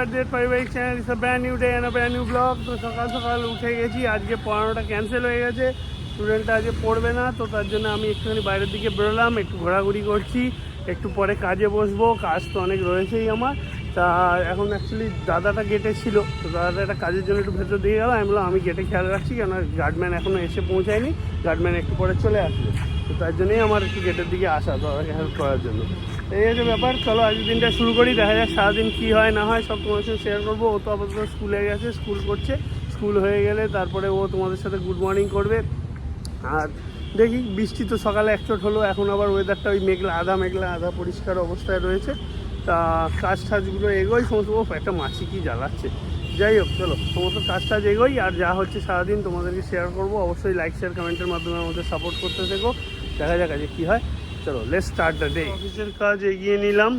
at the পারিবারিক channel. It's a brand new day and a brand new blog. তো সকাল সকাল উঠে গেছি, আজকে পড়ানোটা ক্যান্সেল হয়ে গেছে, স্টুডেন্টটা আজকে পড়বে না, তো তার জন্য আমি একটুখানি বাইরের দিকে বেরোলাম, একটু ঘোরাঘুরি করছি, একটু পরে কাজে বসবো, কাজ তো অনেক রয়েছেই আমার। তা এখন অ্যাকচুয়ালি দাদাটা গেটে ছিল, তো দাদাটা একটা কাজের জন্য একটু ভেতর দিয়ে গেল। আমি বললাম আমি গেটে খেয়াল রাখছি, কেন গার্ডম্যান এখনও এসে পৌঁছায়নি, গার্ডম্যান একটু পরে চলে আসবে, তো তার জন্যই আমার একটু গেটের দিকে আসা, দাদাকে হেল্প করার জন্য। এই হচ্ছে ব্যাপার। চলো আজকের দিনটা শুরু করি, দেখা যাক সারাদিন কী হয় না হয়, সব তোমার সাথে শেয়ার করবো। ও তো আপাতত স্কুলে গেছে, স্কুল করছে, স্কুল হয়ে গেলে তারপরে ও তোমাদের সাথে গুড মর্নিং করবে। আর দেখি, বৃষ্টি তো সকালে একচোট হলো, এখন আবার ওয়েদারটা ওই মেঘলা আধা পরিষ্কার অবস্থায় রয়েছে। তা কাজ টাজগুলো এগোই সমস্ত। ও একটা মাছি কি জ্বালাচ্ছে, যাই হোক চলো সমস্ত কাজ টাজ এগোই, আর যা হচ্ছে সারাদিন তোমাদেরকে শেয়ার করবো। অবশ্যই লাইক শেয়ার কমেন্টের মাধ্যমে আমাদের সাপোর্ট করতে থেকো। দেখা যাক আজকে কী হয়। চলো লেটস স্টার্ট দ্য ডে। অফিসের কাজ এগিয়ে নিলাম,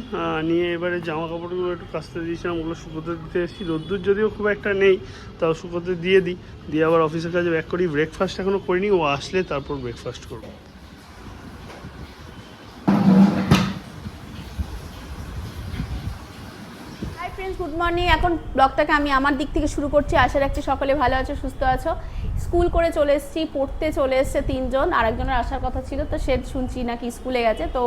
নিয়ে এবারে জামা কাপড়গুলো একটু কাচতে দিয়েছিলাম, ওগুলো শুকোতে দিতে এসেছি। রোদ্দুর যদিও খুব একটা নেই, তাও শুকোতে দিয়ে আবার অফিসের কাজে ব্যাক করি। ব্রেকফাস্ট এখনও করিনি, ও আসলে তারপর ব্রেকফাস্ট করবো। Good morning. এখন ব্লগটাকে আমি আমার দিক থেকে শুরু করছি। আশা রাখছি সকলে ভালো আছো, সুস্থ আছো। স্কুল করে চলে এসেছি, পড়তে চলে এসছে তিনজন, আরেকজনের আসার কথা ছিল, তো সে শুনছি নাকি স্কুলে গেছে। তো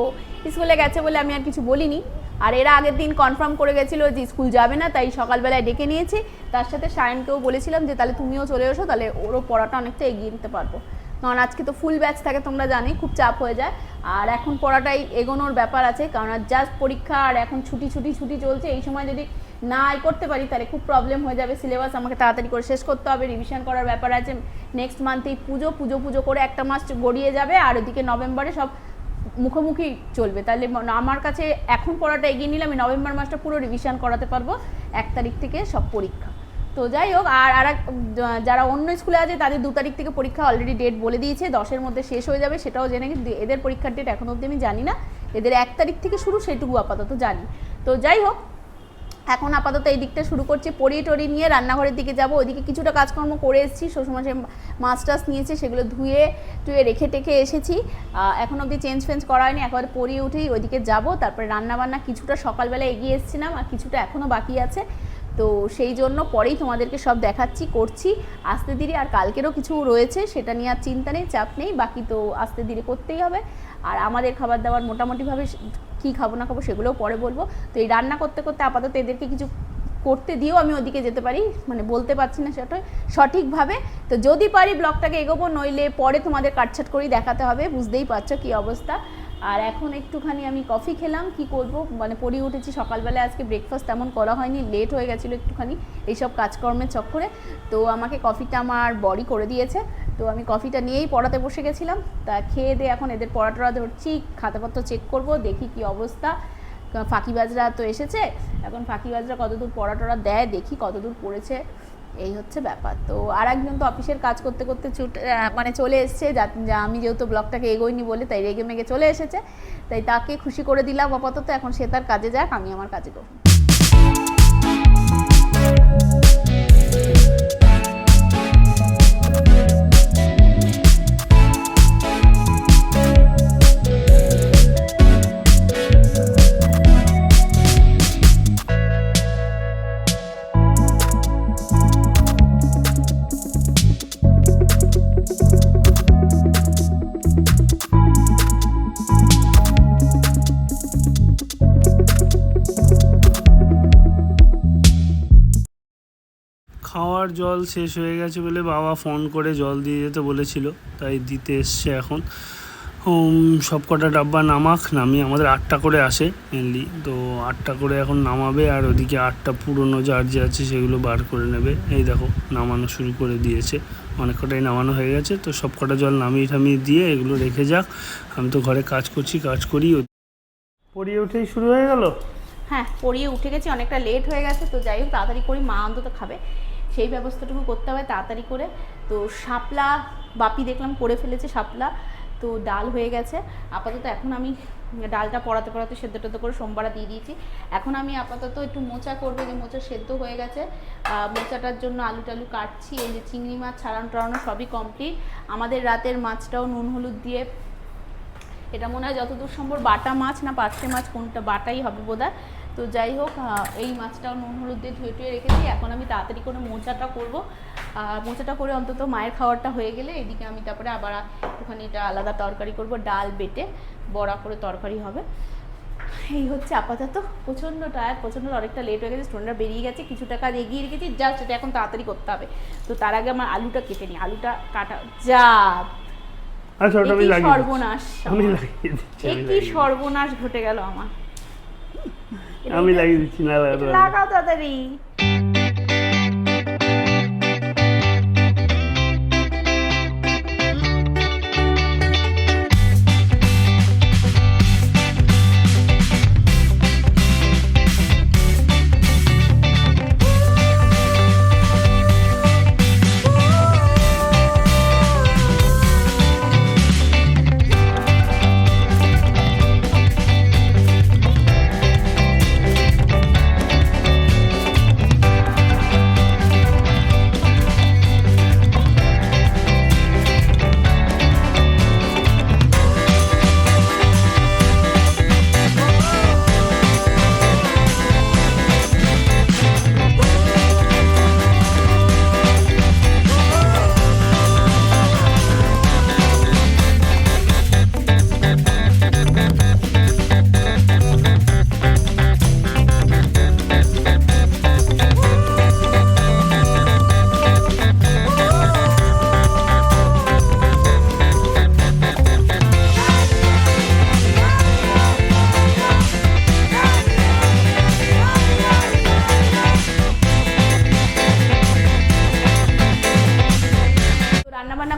স্কুলে গেছে বলে আমি আর কিছু বলিনি। আর এরা আগের দিন কনফার্ম করে গেছিলো যে স্কুল যাবে না, তাই সকালবেলায় ডেকে নিয়েছি। তার সাথে সায়নকেও বলেছিলাম যে তাহলে তুমিও চলে এসো, তাহলে ওরও পড়াটা অনেকটা এগিয়ে নিতে পারবো, কারণ আজকে তো ফুল ব্যাচ থাকে, তোমরা জানি খুব চাপ হয়ে যায়। আর এখন পড়াটাই এগোনোর ব্যাপার আছে, কারণ জাস্ট পরীক্ষা আর এখন ছুটি চলছে। এই সময় যদি না করতে পারি তাহলে খুব প্রবলেম হয়ে যাবে। সিলেবাস আমাকে তাড়াতাড়ি করে শেষ করতে হবে, রিভিশন করার ব্যাপার আছে। নেক্সট মান্থেই পুজো করে একটা মাস গড়িয়ে যাবে, আর ওদিকে নভেম্বরে সব মুখোমুখি চলবে। তাহলে আমার কাছে এখন পড়াটা এগিয়ে নিলে আমি নভেম্বর মাসটা পুরো রিভিশন করাতে পারবো, 1 তারিখ থেকে সব পরীক্ষা। তো যাই হোক, আর যারা অন্য স্কুলে আছে তাদের 2 তারিখ থেকে পরীক্ষা অলরেডি ডেট বলে দিয়েছে, 10-এর মধ্যে শেষ হয়ে যাবে, সেটাও জেনে। কিন্তু এদের পরীক্ষার ডেট এখন অবধি আমি জানি না, এদের 1 তারিখ থেকে শুরু, সেটুকু আপাতত জানি। তো যাই হোক, এখন আপাতত এই দিকটা শুরু করছি। পড়ি নিয়ে রান্নাঘরের দিকে যাব, ওইদিকে কিছুটা কাজকর্ম করে এসেছি। শ্বশুরমশাই মাছ টাছ নিয়েছে, সেগুলো ধুয়ে রেখে টেখে এসেছি। এখন অবধি চেঞ্জ করা হয়নি, একবার পড়িয়ে উঠেই ওইদিকে যাব। তারপরে রান্নাবান্না কিছুটা সকালবেলা এগিয়ে এসেছিলাম, আর কিছুটা এখনও বাকি আছে, তো সেই জন্য পরেই তোমাদেরকে সব দেখাচ্ছি, করছি আস্তে ধীরে। আর কালকেরও কিছু রয়েছে, সেটা নিয়ে আর চিন্তা নেই, চাপ নেই, বাকি তো আস্তে ধীরে করতেই হবে। আর আমাদের খাবার দাবার মোটামুটিভাবে কী খাবো না খাবো সেগুলোও পরে বলবো। তো এই রান্না করতে আপাতত এদেরকে কিছু করতে দিয়েও আমি ওদিকে যেতে পারি, মানে বলতে পারছি না সেটা সঠিকভাবে। তো যদি পারি ব্লগটাকে এগোবো, নইলে পরে তোমাদের কাটছাট করেই দেখাতে হবে, বুঝতেই পারছো কী অবস্থা। আর এখন একটুখানি আমি কফি খেলাম, কি করব, মানে পড়িয়ে উঠেছি সকালবেলায়, আজকে ব্রেকফাস্ট তেমন করা হয়নি, লেট হয়ে গেছিলো একটুখানি এইসব কাজকর্মের চক্করে। তো আমাকে কফিটা আমার বড়ি করে দিয়েছে, তো আমি কফিটা নিয়েই পড়াতে বসে গেছিলাম। তা খেয়ে দিয়ে এখন এদের পড়াটা ধরছি, খাতাপত্র চেক করব, দেখি কি অবস্থা। ফাঁকিবাজরা তো এসেছে, এখন ফাঁকিবাজরা কতদূর পড়া দেয়, দেখি কতদূর পড়েছে, এই হচ্ছে ব্যাপার। তো আর একজন তো অফিসের কাজ করতে চলে এসছে, যা আমি যেহেতু ব্লগটাকে এগোইনি বলে তাই রেগে মেগে চলে এসেছে, তাই তাকে খুশি করে দিলাম আপাতত। এখন সে তার কাজে যাক, আমি আমার কাজে করব। খাওয়ার জল শেষ হয়ে গেছে বলে বাবা ফোন করে জল দিয়ে যেতে বলেছিল, তাই দিতে এসছে এখন। সব কটা ডাব্বা নামিয়ে আমাদের 8টা করে আসে মেনলি, তো 8টা করে এখন নামাবে। আর ওদিকে 8টা পুরনো জার যে আছে সেগুলো বার করে নেবে। এই দেখো নামানো শুরু করে দিয়েছে, অনেক কটাই নামানো হয়ে গেছে। তো সব কটা জল নামিয়ে দিয়ে এগুলো রেখে যাক, আমি তো ঘরে কাজ করি। পড়িয়ে উঠেই শুরু হয়ে গেল। হ্যাঁ, পড়িয়ে উঠে গেছি, অনেকটা লেট হয়ে গেছে। তো যাই হোক, তাড়াতাড়ি করি, মা অন্তত খাবে, সেই ব্যবস্থাটুকু করতে হবে তাড়াতাড়ি করে। তো শাপলা বাপি দেখলাম করে ফেলেছে শাপলা, তো ডাল হয়ে গেছে আপাতত। এখন আমি ডালটা পড়াতে সেদ্ধ করে সোমবার দিয়ে দিয়েছি। এখন আমি আপাতত একটু মোচা করবে, যে মোচা সেদ্ধ হয়ে গেছে, মোচাটার জন্য আলু টালু কাটছি। এই যে চিংড়ি মাছ ছাড়ানো সবই কমপ্লিট। আমাদের রাতের মাছটাও নুন হলুদ দিয়ে, এটা মনে হয় যতদূর সম্ভব বাটা মাছ না পার্শে মাছ, কোনটা বাটাই হবে বোধহয়। তো যাই হোক, এই মাছটাও নুন হলুদ দিয়ে ধুয়ে টুয়ে রেখেছি। এখন আমি তাড়াতাড়ি করে মোচাটা করবো, আর মোচাটা করে অন্তত মায়ের খাবারটা হয়ে গেলে এদিকে আমি তারপরে আবার একটুখানি এটা আলাদা তরকারি করব, ডাল বেটে বড়া করে তরকারি হবে। এই হচ্ছে আপাতত। প্রচণ্ড টায়ার, প্রচণ্ড অনেকটা লেট হয়ে গেছে, স্টুডেন্টরা বেরিয়ে গেছে, কিছুটা কাজ এগিয়ে রেখেছি, জাস্ট এটা এখন তাড়াতাড়ি করতে হবে। তো তার আগে আমার আলুটা কেটে নিই, আলুটা কাটা যা আচ্ছা ওটা আমি লাগিয়ে সর্বনাশ, আমি লাগিয়ে দিচ্ছি, কি সর্বনাশ ঘটে গেল আমার। আমি লাগিয়ে দিচ্ছি, না লাগাও তাড়াতাড়ি।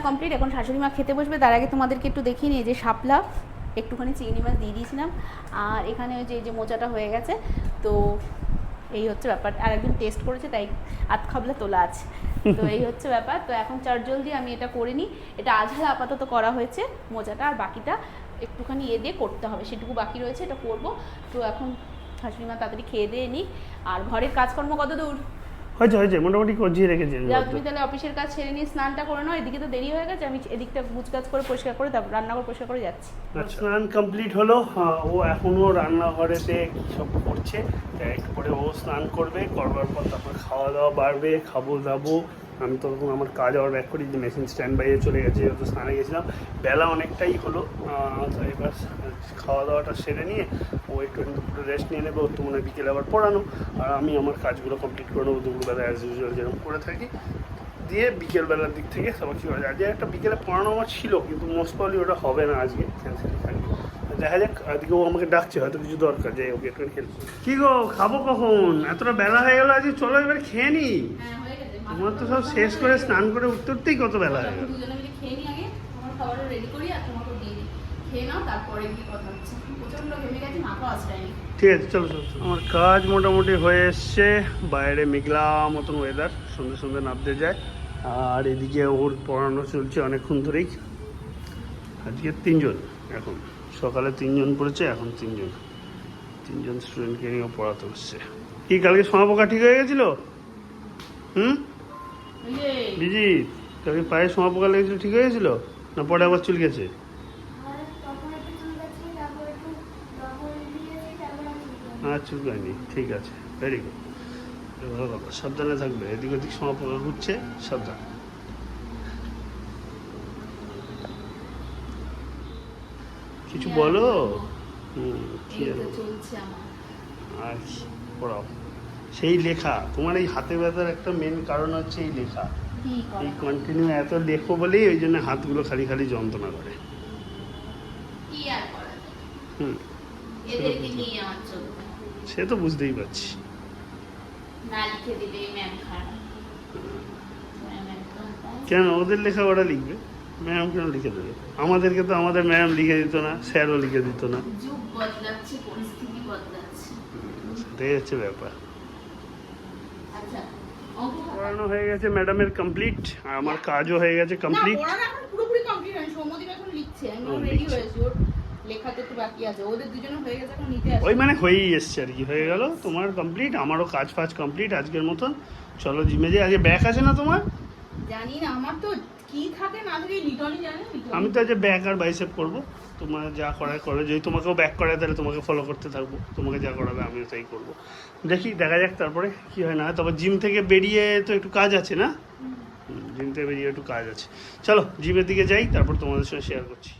কমপ্লিট। এখন শাশুড়ি মা খেতে বসবে, তার আগে তোমাদেরকে একটু দেখিয়ে নিই যে শাপলা একটুখানি চিংড়ি মাছ দিয়ে দিয়েছিলাম, আর এখানে ওই যে মোচাটা হয়ে গেছে। তো এই হচ্ছে ব্যাপার, আর একদিন টেস্ট করেছে তাই আধ খাবলা তোলা আছে। তো এই হচ্ছে ব্যাপার। তো এখন চটজলদি আমি এটা করে নিই। এটা আঝালা আপাতত করা হয়েছে মোচাটা, আর বাকিটা একটুখানি দিয়ে করতে হবে, সেটুকু বাকি রয়েছে, এটা করবো। তো এখন শাশুড়ি মা তাড়াতাড়ি খেয়ে দিয়ে নিই। আর ঘরের কাজকর্ম কত দূর? হয়েছে মোটামুটি কজিয়ে রেখেছি। যাও তুমি তাহলে অফিসের কাজ ছেড়ে নিয়ে স্নানটা করে নাও, এদিকে তো দেরি হয়ে গেছে, আমি এদিকটা গুছগাছ করে পরিষ্কার করে তারপর রান্নাঘর পরিষ্কার করে যাচ্ছি। স্নান কমপ্লিট হলো, ও এখনও রান্নাঘরেতে কী সব করছে, একটু পরে ও স্নান করবে, করবার পর তারপর খাওয়া দাওয়া বাড়বে, খাবো দাবো। আমি তো তখন আমার কাজ আবার ব্যাক করি, যে মেশিন স্ট্যান্ড বাইয়ে চলে গেছে, তো স্নানে গেছিলাম, বেলা অনেকটাই হলো। এবার খাওয়া দাওয়াটা সেরে নিয়ে ও একটু দুপুরে রেস্ট নিয়ে নেবে, ওর তো মনে হয় বিকেলে আবার পড়ানো, আর আমি আমার কাজগুলো কমপ্লিট করে নেবো দুপুরবেলা অ্যাজ ইউজুয়াল যেরকম করে থাকি। দিয়ে বিকেলবেলার দিক থেকে সবাই কী হয়, আজকে একটা বিকেলে পড়ানো আমার ছিল, কিন্তু মোস্ট প্রবলি ওটা হবে না আজকে, ক্যান্সেলই থাকবে। দেখা যাক, আজকে ও আমাকে ডাকছে, হয়তো কিছু দরকার, যাই ওকে একটু হেল্প। কী গো খাবো কখন? এতটা বেলা হয়ে গেলো, আজকে চলো এবার খেয়ে নি। তোমার তো সব শেষ করে স্নান করে উঠতে উঠতেই কত বেলা হয়ে গেল। দুজনে মিলে খেয়ে নি আগে, তোমার খাবারটা রেডি করি আর তোমাকে দিয়ে দিই, খেয়ে নাও, তারপরে গিয়ে কথা হচ্ছে। প্রচন্ড ঘেমে গেছি, মাথা আসটায়নি। ঠিক আছে চলো চলো। আমার কাজ মোটামুটি হয়ে এসছে, বাইরে মেঘলা মতন ওয়েদার, সন্ধ্যে সন্ধ্যে নামতে যায়, আর এদিকে ওর পড়ানো চলছে অনেকক্ষণ ধরেই। আজকে 3 জন, এখন সকালে 3 জন পড়েছে, এখন 3 জন স্টুডেন্টকে নিয়েও পড়াতে হচ্ছে। কি কালকে সমাপোকা ঠিক হয়ে গেছিলো? বিজি কালকে পায়ে সমাপোকা লেগেছিল, ঠিক হয়ে গেছিলো না পরে আবার চুল গেছে? চুল গায়নি, ঠিক আছে, ভেরি গুড, ভালো কথা, সাবধানে থাকবে, এদিক ওদিক সমাপোকা ঘুরছে, সাবধান। কিছু বলো। আর পড়াও, সেই লেখা, তোমার এই হাতে ব্যথার একটা মেন কারণ হচ্ছে এই লেখা, এই কন্টিনিউ এত লেখো বলেই ওই জন্য হাতগুলো খালি খালি যন্ত্রণা করে। সে তো বুঝতেই পারছি। কেন ওদের লেখা ওরা লিখবে, ম্যাম কেন লিখে দেবে? আমাদেরকে তো আমাদের ম্যাম লিখে দিত না, স্যারও লিখে দিত না, সেটাই হচ্ছে ব্যাপার। পড়ানো হয়ে গেছে ম্যাডামের কমপ্লিট, আর আমার কাজও হয়ে গেছে কমপ্লিট। পুরোপুরি কমপ্লিট হয়নি, সৌম্যদীপ এখন লিখছে, আমি রেডি হয়েছি, ওর লেখাতে একটু বাকি আছে, ওদের দুজনে হয়ে গেছে, এখন নিতে আসছে। ওই মানে হয়েই এসছে আর কি, হয়ে গেল তোমার কমপ্লিট, আমারও কাজ ফাজ কমপ্লিট আজকের মতন। চলো জিমে যাই, আজকে ব্যাক আছে না তোমার? জানি না, আমার তো কি থাকে না থাকে লিটনই জানে। আমি তো আজ ব্যাক আর বাইসেপ করবো, তোমার যা করার করো, যদি তোমাকেও ব্যাক করায় তাহলে তোমাকে ফলো করতে থাকবো, তোমাকে যা করাবে আমিও তাই করবো। দেখি দেখা যাক তারপরে কি হয় না। তবে জিম থেকে বেরিয়ে তো একটু কাজ আছে না, জিম থেকে বেরিয়ে একটু কাজ আছে। চলো জিমের দিকে যাই, তারপর তোমাদের সঙ্গে শেয়ার করছি।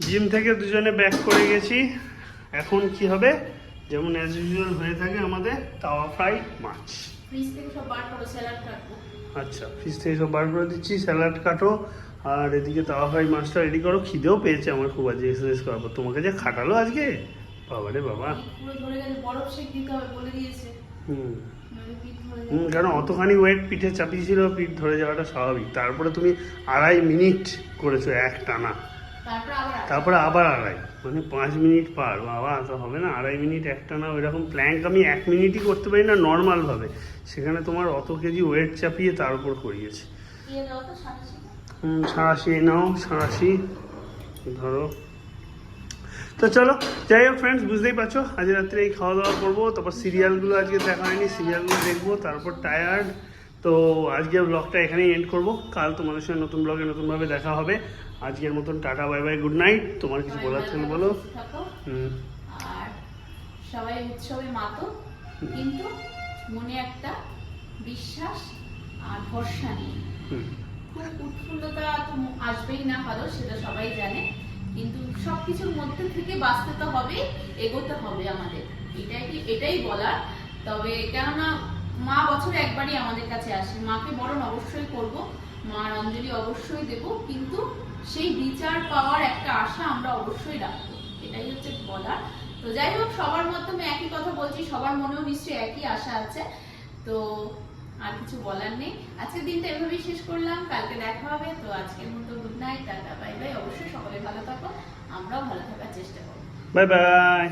জিম থেকে দুজনে ব্যাক করে গেছি। এখন কি হবে, যেমন অ্যাজ ইউজুয়াল হয়ে থাকে আমাদের তাওয়া ফ্রাই মাছ। ফ্রিজ থেকে সব বার করো, স্যালাড কাটবো। আচ্ছা, ফ্রিজ থেকে সব বার করে দিচ্ছি, স্যালাড কাটো, আর এদিকে তাওয়া ফ্রাই মাছটা রেডি করো। খিদেও পেয়েছে আমার খুব, আজকে এক্সারসাইজ করার পর। তোমাকে যে খাটালো আজকে, বাবা রে বাবা। পুরো ধরে গেছে, বরফ শেক দিতে হবে বলে দিয়েছে। কারণ অতখানি ওয়েট পিঠে চাপিয়েছিল, পিঠ ধরে যাওয়াটা স্বাভাবিক। তারপরে তুমি 2.5 মিনিট করেছো এক টানা, তারপরে আবার 2.5, মানে 5 মিনিট পার। বাবা তো হবে না 2.5 মিনিট এক টানা। ওইরকম প্ল্যাঙ্ক আমি 1 মিনিটই করতে পারি না নর্মালভাবে, সেখানে তোমার অত কেজি ওয়েট চাপিয়ে তার উপর করিয়েছে। 87 নাও, 87 ধরো। তো চলো যাই হোক ফ্রেন্ডস, বুঝতেই পারছো আজ রাত্রে এই খাওয়া দাওয়া করবো, তারপর সিরিয়ালগুলো আজকে দেখা হয়নি, সিরিয়ালগুলো দেখবো, তারপর টায়ার্ড। তো আজকে ব্লগটা এখানেই এন্ড করবো। কাল তোমাদের সঙ্গে নতুন ব্লগে নতুনভাবে দেখা হবে। আজকের মতন tata, bye bye, good night. তোমার কিছু বলার থাকলে বলো। আর সবাই উৎসবে মাতো, কিন্তু মনে একটা বিশ্বাস আর ভরসা নেই। খুব উৎফুল্লতা তো আসবেই না, ভালো সেটা সবাই জানে, কিন্তু সবকিছুর মধ্যে থেকে বাঁচতে তো হবে, এগোতে হবে আমাদের, এটাই বলার। তবে কেননা মা বছরে একবারই আমাদের কাছে আসে, মাকে বরণ অবশ্যই করব, মার অঞ্জলি অবশ্যই দেব, কিন্তু সেই বিচার পাওয়ার একটা আশা আমরা অবশ্যই রাখবো, এটাই হচ্ছে বলার। তো যাই হোক, সবার মাধ্যমে একই কথা বলছি, সবার মনেও নিশ্চয়ই একই আশা আছে। তো আর কিছু বলার নেই, আজকের দিনটা এভাবেই শেষ করলাম, কালকে দেখা হবে। তো আজকের মতো good night, tata, bye bye. অবশ্যই সকলে ভালো থাকো, আমরাও ভালো থাকার চেষ্টা করবো। Bye bye.